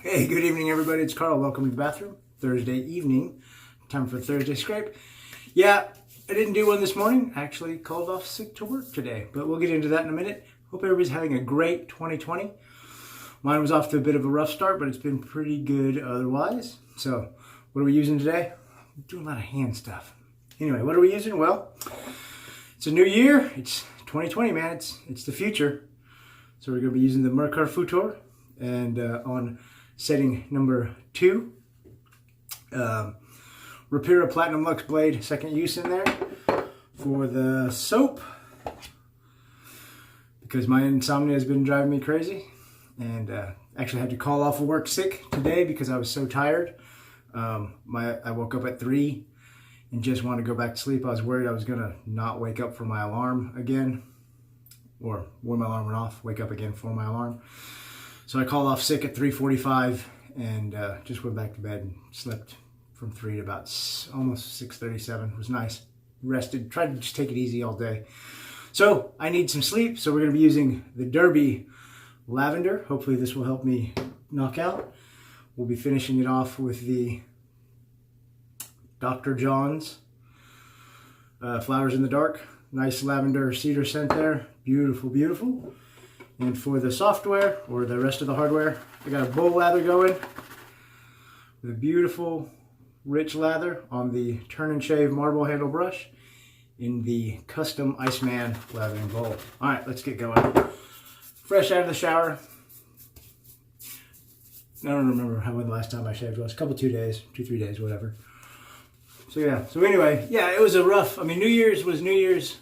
Hey, good evening, everybody. It's Carl. Welcome to the bathroom. Thursday evening. Time for Thursday scrape. Yeah, I didn't do one this morning. I actually called off sick to work today, but we'll get into that in a minute. Hope everybody's having a great 2020. Mine was off to a bit of a rough start, but it's been pretty good otherwise. So, what are we using today? I'm doing a lot of hand stuff. Anyway, what are we using? Well, it's a new year. It's 2020, man. It's the future. So we're going to be using the Merkur Futur, and on setting number 2, Rapira Platinum Lux blade, second use in there. For the soap, because my insomnia has been driving me crazy, and actually had to call off of work sick today because I was so tired. I woke up at 3 and just wanted to go back to sleep. I was worried I was gonna not wake up for my alarm again, or when my alarm went off, wake up again for my alarm. So I called off sick at 3:45 and just went back to bed and slept from 3 to about almost 6:37. It was nice. Rested, tried to just take it easy all day. So I need some sleep, so we're going to be using the Derby Lavender. Hopefully this will help me knock out. We'll be finishing it off with the Dr. John's Flowers in the Dark. Nice lavender cedar scent there. Beautiful, beautiful. And for the software, or the rest of the hardware, I got a bowl lather going with a beautiful rich lather on the turn and shave marble handle brush in the custom Iceman lathering bowl. All right, let's get going. Fresh out of the shower. I don't remember when the last time I shaved was. A couple, 2 days, 2-3 days, whatever. So yeah, so anyway, yeah, it was a rough, New Year's was New Year's.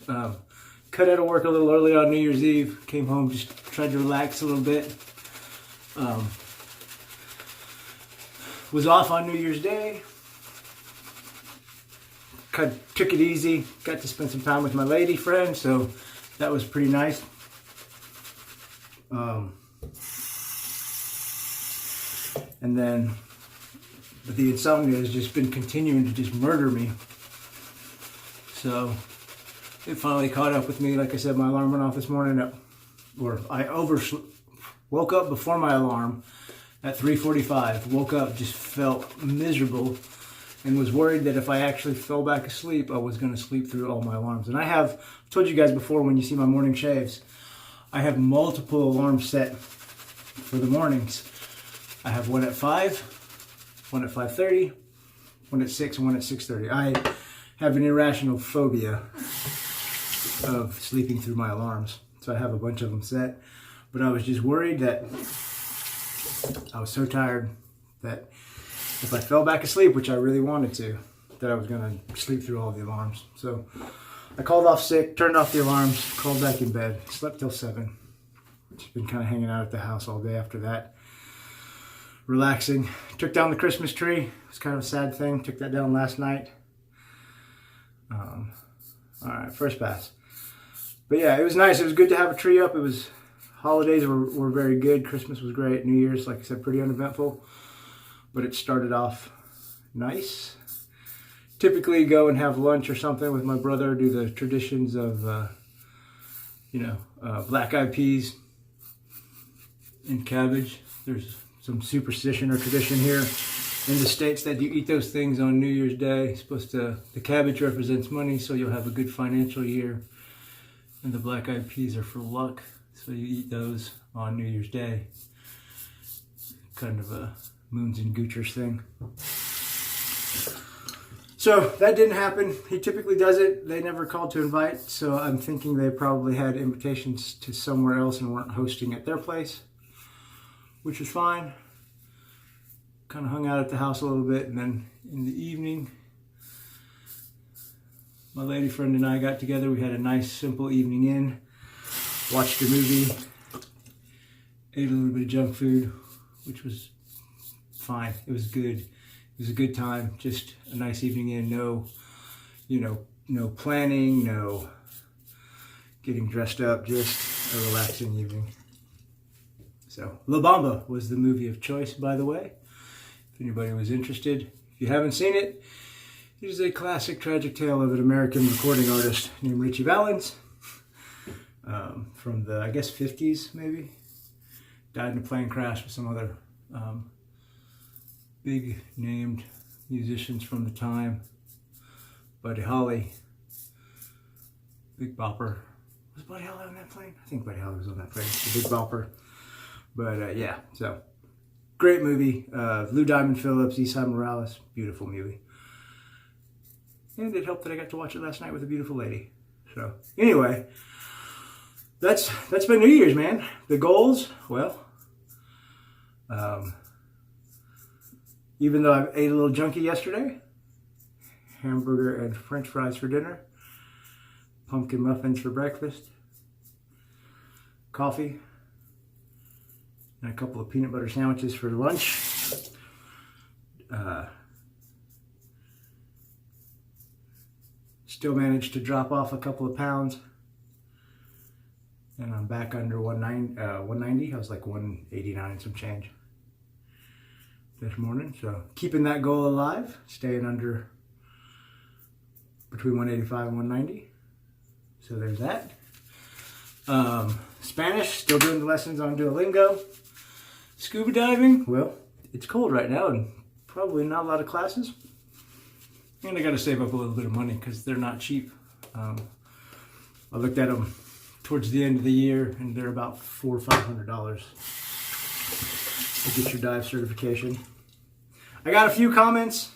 Cut out of work a little early on New Year's Eve. Came home, just tried to relax a little bit. Was off on New Year's Day. Took it easy. Got to spend some time with my lady friend, so that was pretty nice. And then, but the insomnia has just been continuing to just murder me. So it finally caught up with me. Like I said, my alarm went off this morning, I woke up before my alarm at 3:45. Woke up, just felt miserable, and was worried that if I actually fell back asleep, I was going to sleep through all my alarms. And I've told you guys before, when you see my morning shaves, I have multiple alarms set for the mornings. I have one at 5, one at 5:30, one at 6, and one at 6:30. I have an irrational phobia of sleeping through my alarms, so I have a bunch of them set. But I was just worried that I was so tired that if I fell back asleep, which I really wanted to, that I was going to sleep through all the alarms. So I called off sick, turned off the alarms, crawled back in bed, slept till 7. Just been kind of hanging out at the house all day after that. Relaxing. Took down the Christmas tree. It was kind of a sad thing. Took that down last night. All right, first pass. But yeah, it was nice. It was good to have a tree up. Holidays were very good. Christmas was great. New Year's, like I said, pretty uneventful. But it started off nice. Typically go and have lunch or something with my brother, do the traditions of, black eyed peas and cabbage. There's some superstition or tradition here in the States that you eat those things on New Year's Day. The cabbage represents money, so you'll have a good financial year. And the black eyed peas are for luck, so you eat those on New Year's Day. Kind of a Moons and Goochers thing. So that didn't happen. He typically does it. They never called to invite, so I'm thinking they probably had invitations to somewhere else and weren't hosting at their place, which is fine. Kind of hung out at the house a little bit, and then in the evening, my lady friend and I got together. We had a nice, simple evening in, watched a movie, ate a little bit of junk food, which was fine. It was good. It was a good time. Just a nice evening in. No planning, no getting dressed up. Just a relaxing evening. So, La Bamba was the movie of choice, by the way, if anybody was interested. If you haven't seen it, it is a classic tragic tale of an American recording artist named Ritchie Valens, from the, I guess, 50s maybe. Died in a plane crash with some other big named musicians from the time. Buddy Holly, Big Bopper. Was Buddy Holly on that plane? I think Buddy Holly was on that plane. The Big Bopper. But yeah, so great movie. Lou Diamond Phillips, Esai Morales, beautiful movie. And it helped that I got to watch it last night with a beautiful lady. So anyway, that's been New Year's, man. The goals, well, even though I ate a little junky yesterday, hamburger and French fries for dinner, pumpkin muffins for breakfast, coffee, and a couple of peanut butter sandwiches for lunch. Still managed to drop off a couple of pounds, and I'm back under 190. I was like 189 and some change this morning. So keeping that goal alive, staying under between 185 and 190. So there's that. Spanish, still doing the lessons on Duolingo. Scuba diving, well, it's cold right now and probably not a lot of classes. And I got to save up a little bit of money because they're not cheap. I looked at them towards the end of the year and they're about $400 or $500 to get your dive certification. I got a few comments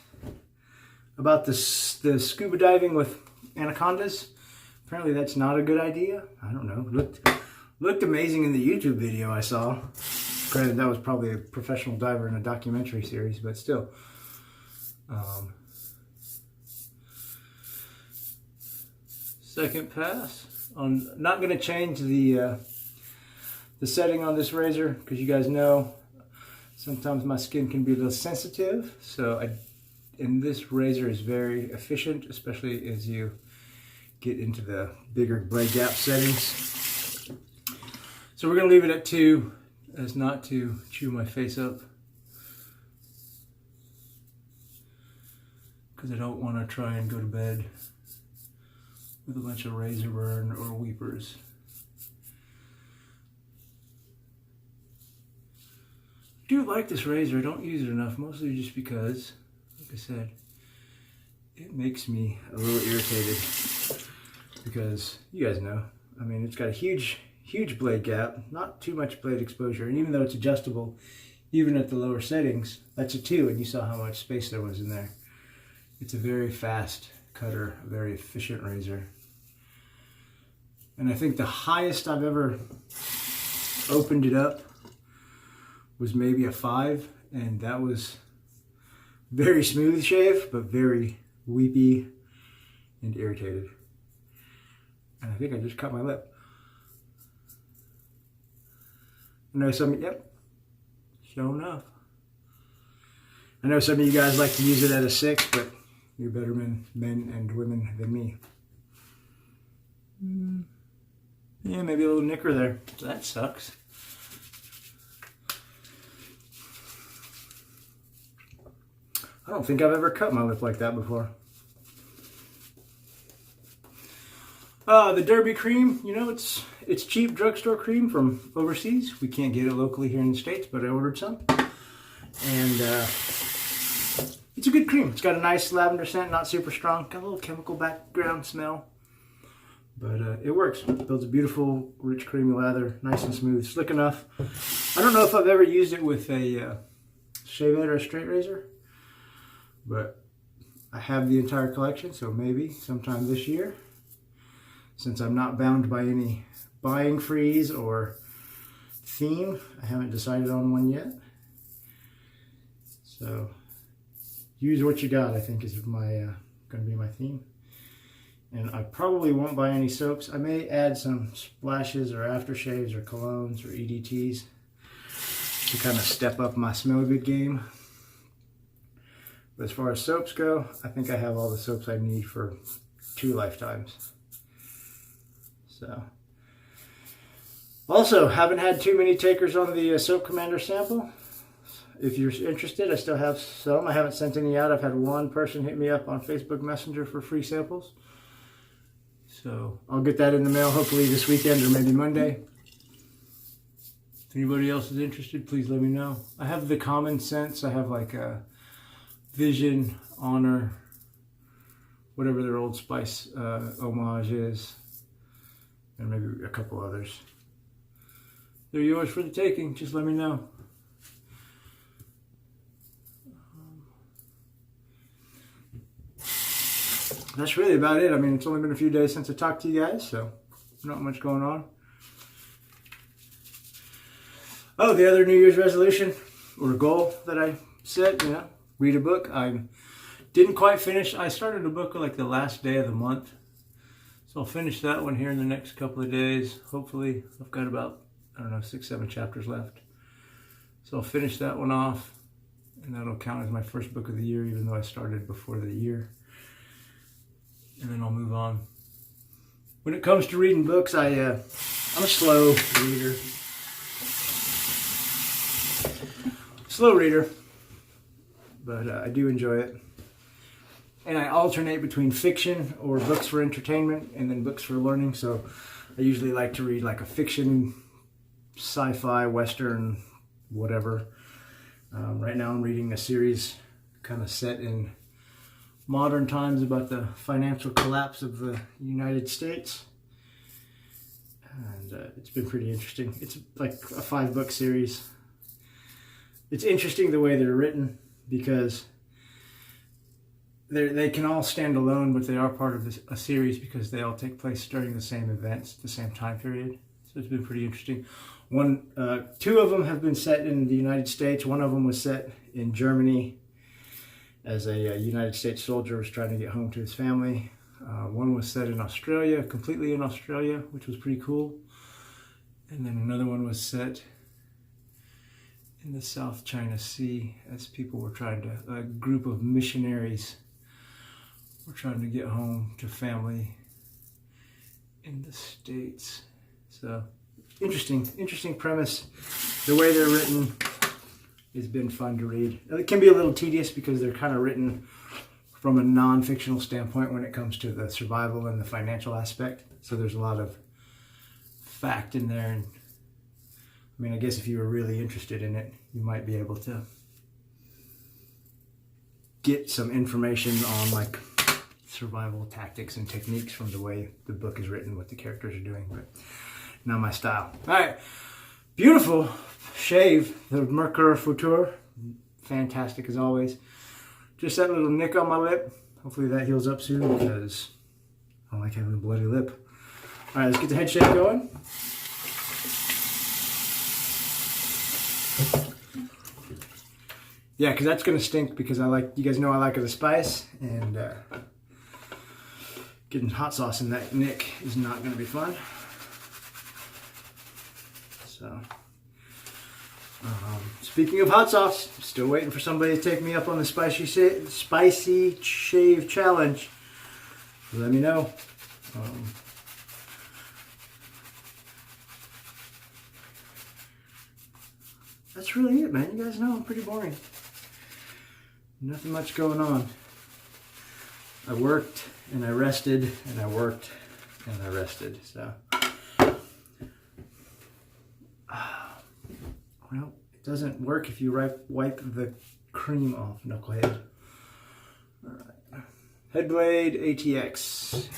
about the scuba diving with anacondas. Apparently that's not a good idea. I don't know. Looked amazing in the YouTube video I saw. Granted, that was probably a professional diver in a documentary series, but still. Second pass. I'm not going to change the setting on this razor because you guys know sometimes my skin can be a little sensitive. So and this razor is very efficient, especially as you get into the bigger blade gap settings. So we're going to leave it at 2 as not to chew my face up, because I don't want to try and go to bed with a bunch of razor burn or weepers. I do like this razor. I don't use it enough, mostly just because, like I said, it makes me a little irritated because you guys know, I mean, it's got a huge blade gap, not too much blade exposure, and even though it's adjustable, even at the lower settings, that's a 2, and you saw how much space there was in there. It's a very fast cutter, a very efficient razor. And I think the highest I've ever opened it up was maybe a 5, and that was very smooth shave, but very weepy and irritated. And I think I just cut my lip. I know some, yep, sure enough. I know some of you guys like to use it at a 6, but you're better men and women than me. Yeah, maybe a little nicker there. That sucks. I don't think I've ever cut my lip like that before. The Derby cream, you know, it's cheap drugstore cream from overseas. We can't get it locally here in the States, but I ordered some. And it's a good cream. It's got a nice lavender scent, not super strong. Got a little chemical background smell. But it works. It builds a beautiful, rich, creamy lather. Nice and smooth. Slick enough. I don't know if I've ever used it with a shave head or a straight razor. But I have the entire collection, so maybe sometime this year. Since I'm not bound by any buying freeze or theme, I haven't decided on one yet. So use what you got, I think, is my going to be my theme. And I probably won't buy any soaps. I may add some splashes or aftershaves or colognes or EDTs to kind of step up my smell good game. But as far as soaps go, I think I have all the soaps I need for 2 lifetimes. So, also, haven't had too many takers on the Soap Commander sample. If you're interested, I still have some. I haven't sent any out. I've had one person hit me up on Facebook Messenger for free samples. So I'll get that in the mail hopefully this weekend or maybe Monday. If anybody else is interested, please let me know. I have the Common Sense. I have like a Vision, Honor, whatever their Old Spice homage is, and maybe a couple others. They're yours for the taking. Just let me know. That's really about it. I mean, it's only been a few days since I talked to you guys, so not much going on. Oh, the other New Year's resolution or goal that I set, read a book. I didn't quite finish. I started a book like the last day of the month. So I'll finish that one here in the next couple of days. Hopefully, I've got about, 6-7 chapters left. So I'll finish that one off, and that'll count as my first book of the year, even though I started before the year. And then I'll move on. When it comes to reading books, I'm a slow reader. Slow reader, but I do enjoy it. And I alternate between fiction or books for entertainment and then books for learning. So I usually like to read like a fiction, sci-fi, western, whatever. Right now I'm reading a series kind of set in modern times about the financial collapse of the United States. And it's been pretty interesting. It's like a 5-book series. It's interesting the way they're written because they can all stand alone, but they are part of a series because they all take place during the same events, the same time period. So it's been pretty interesting. Two of them have been set in the United States. One of them was set in Germany as a United States soldier was trying to get home to his family. One was set in Australia, completely in Australia, which was pretty cool. And then another one was set in the South China Sea as people were a group of missionaries were trying to get home to family in the States. So interesting premise. The way they're written has been fun to read. It can be a little tedious because they're kind of written from a non-fictional standpoint when it comes to the survival and the financial aspect. So there's a lot of fact in there. And I mean, I guess if you were really interested in it, you might be able to get some information on like survival tactics and techniques from the way the book is written, what the characters are doing, but not my style. All right, beautiful shave, the Merkur Futur, fantastic as always. Just that little nick on my lip. Hopefully that heals up soon because I don't like having a bloody lip. All right, let's get the head shave going. Yeah, because that's gonna stink because you guys know I like the spice, and getting hot sauce in that nick is not gonna be fun. So, speaking of hot sauce, still waiting for somebody to take me up on the spicy shave challenge. Let me know. That's really it, man. You guys know I'm pretty boring. Nothing much going on. I worked and I rested and I worked and I rested. So, well, it doesn't work if you wipe the cream off, knucklehead. All right. HeadBlade ATX.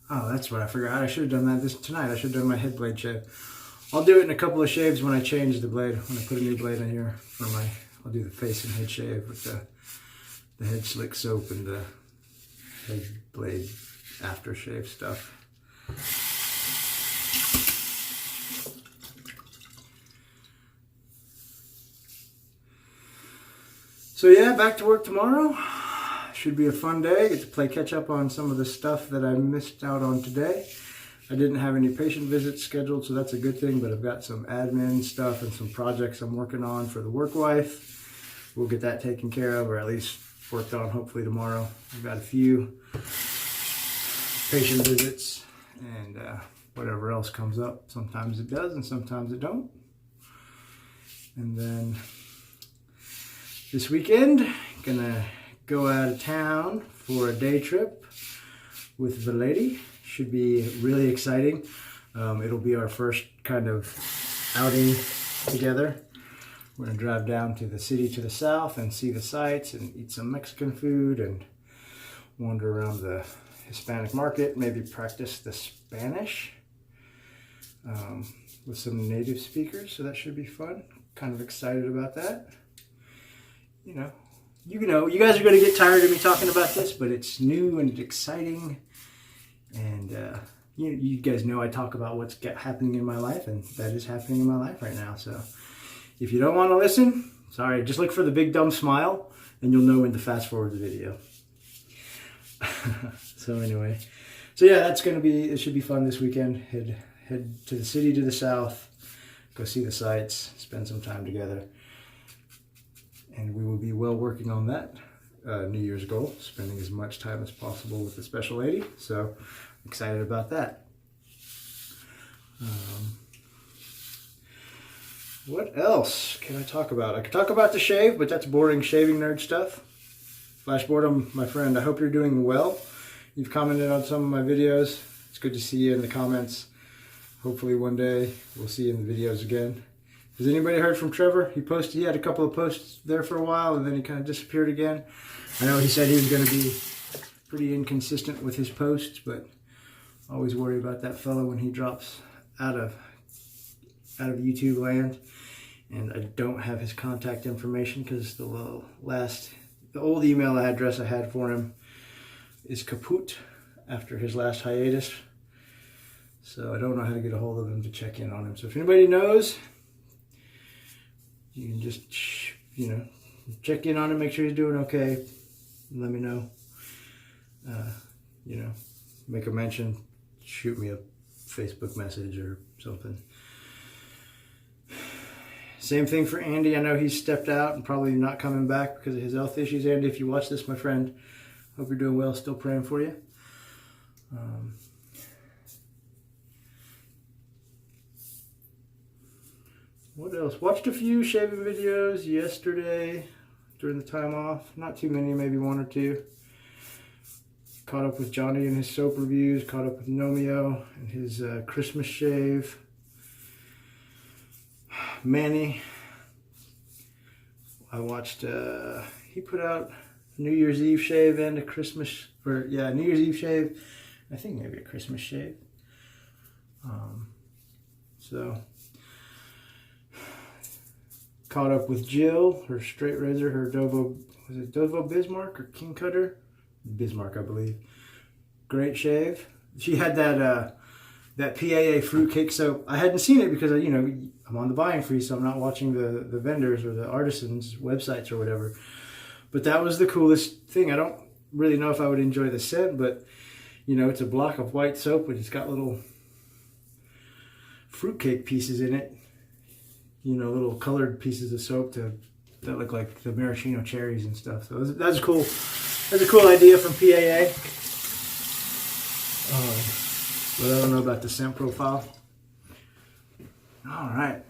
Oh, that's what I forgot. I should have done that tonight. I should have done my HeadBlade shave. I'll do it in a couple of shaves when I change the blade. When I put a new blade in here for I'll do the face and head shave with the head slick soap and the HeadBlade aftershave stuff. So yeah, back to work tomorrow. Should be a fun day. Get to play catch up on some of the stuff that I missed out on today. I didn't have any patient visits scheduled, so that's a good thing, but I've got some admin stuff and some projects I'm working on for the work wife. We'll get that taken care of, or at least worked on hopefully tomorrow. I've got a few patient visits and whatever else comes up. Sometimes it does and sometimes it don't. And then this weekend, gonna go out of town for a day trip with the lady. Should be really exciting. It'll be our first kind of outing together. We're gonna drive down to the city to the south and see the sights and eat some Mexican food and wander around the Hispanic market, maybe practice the Spanish with some native speakers, so that should be fun. Kind of excited about that. You know, you guys are going to get tired of me talking about this, but it's new and exciting, and you guys know I talk about what's happening in my life, and that is happening in my life right now. So if you don't want to listen, sorry, just look for the big dumb smile and you'll know when to fast forward the video. So anyway, so yeah, it should be fun this weekend. Head to the city to the south, go see the sights, spend some time together. And we will be working on that New Year's goal, spending as much time as possible with the special lady. So I'm excited about that. What else can I talk about? I could talk about the shave, but that's boring shaving nerd stuff. Flashboredom, my friend, I hope you're doing well. You've commented on some of my videos. It's good to see you in the comments. Hopefully one day we'll see you in the videos again. Has anybody heard from Trevor? He had a couple of posts there for a while and then he kind of disappeared again. I know he said he was going to be pretty inconsistent with his posts, but I always worry about that fellow when he drops out of YouTube land. And I don't have his contact information because the old email address I had for him is kaput after his last hiatus. So I don't know how to get a hold of him to check in on him. So if anybody knows, you can just, check in on him, make sure he's doing okay. Let me know. Make a mention, shoot me a Facebook message or something. Same thing for Andy. I know he's stepped out and probably not coming back because of his health issues. Andy, if you watch this, my friend, hope you're doing well. Still praying for you. What else? Watched a few shaving videos yesterday during the time off. Not too many, maybe one or two. Caught up with Johnny and his soap reviews. Caught up with Nomeo and his Christmas shave. Manny, I watched, he put out New Year's Eve shave and a Christmas, New Year's Eve shave. I think maybe a Christmas shave. So, caught up with Jill, her straight razor, her Dovo, was it Dovo Bismarck or King Cutter? Bismarck, I believe. Great shave. She had that PAA fruitcake soap. I hadn't seen it because, I'm on the buying free, so I'm not watching the vendors or the artisans' websites or whatever. But that was the coolest thing. I don't really know if I would enjoy the scent, but, it's a block of white soap, but it's got little fruitcake pieces in it. Little colored pieces of soap that look like the maraschino cherries and stuff. So that's cool. That's a cool idea from PAA. But I don't know about the scent profile. All right.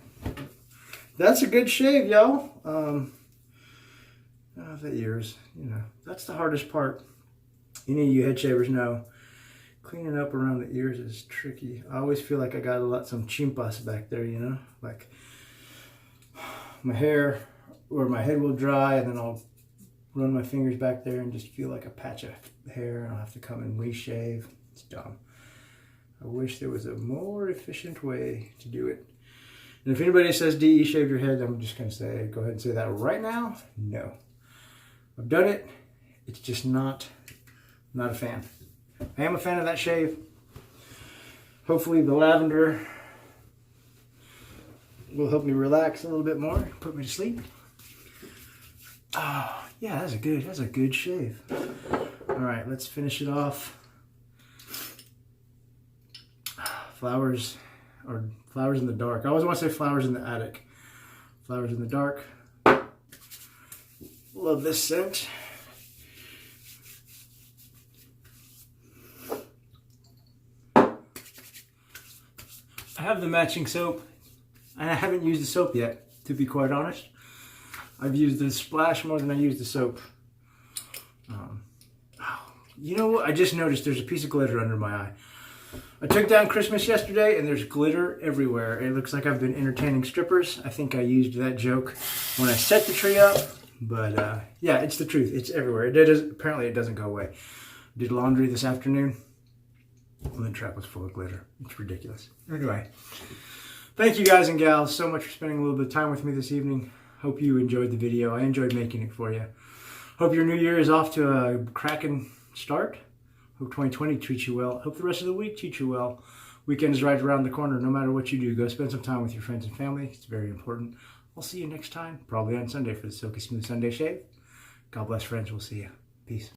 That's a good shave, y'all. The ears, that's the hardest part. Any of you head shavers know cleaning up around the ears is tricky. I always feel like I got some chimpas back there, like my hair or my head will dry and then I'll run my fingers back there and just feel like a patch of hair and I'll have to come and reshave. It's dumb. I wish there was a more efficient way to do it. And if anybody says DE shave your head, I'm just going to go ahead and say that right now. No. I've done it. It's just not a fan. I am a fan of that shave. Hopefully the lavender will help me relax a little bit more, put me to sleep. Oh, yeah, that's a good shave. All right, let's finish it off. Flowers in the dark. I always want to say flowers in the attic. Flowers in the dark. Love this scent. I have the matching soap, and I haven't used the soap yet, to be quite honest. I've used the splash more than I used the soap. You know what? I just noticed there's a piece of glitter under my eye. I took down Christmas yesterday and there's glitter everywhere. It looks like I've been entertaining strippers. I think I used that joke when I set the tree up. But yeah, it's the truth. It's everywhere. Apparently it doesn't go away. Did laundry this afternoon. The trap was full of glitter. It's ridiculous. Anyway, thank you guys and gals so much for spending a little bit of time with me this evening. Hope you enjoyed the video. I enjoyed making it for you. Hope your new year is off to a cracking start. Hope 2020 treats you well. Hope the rest of the week treats you well. Weekend is right around the corner. No matter what you do, go spend some time with your friends and family. It's very important. I'll see you next time, probably on Sunday for the Silky Smooth Sunday Shave. God bless, friends. We'll see you. Peace.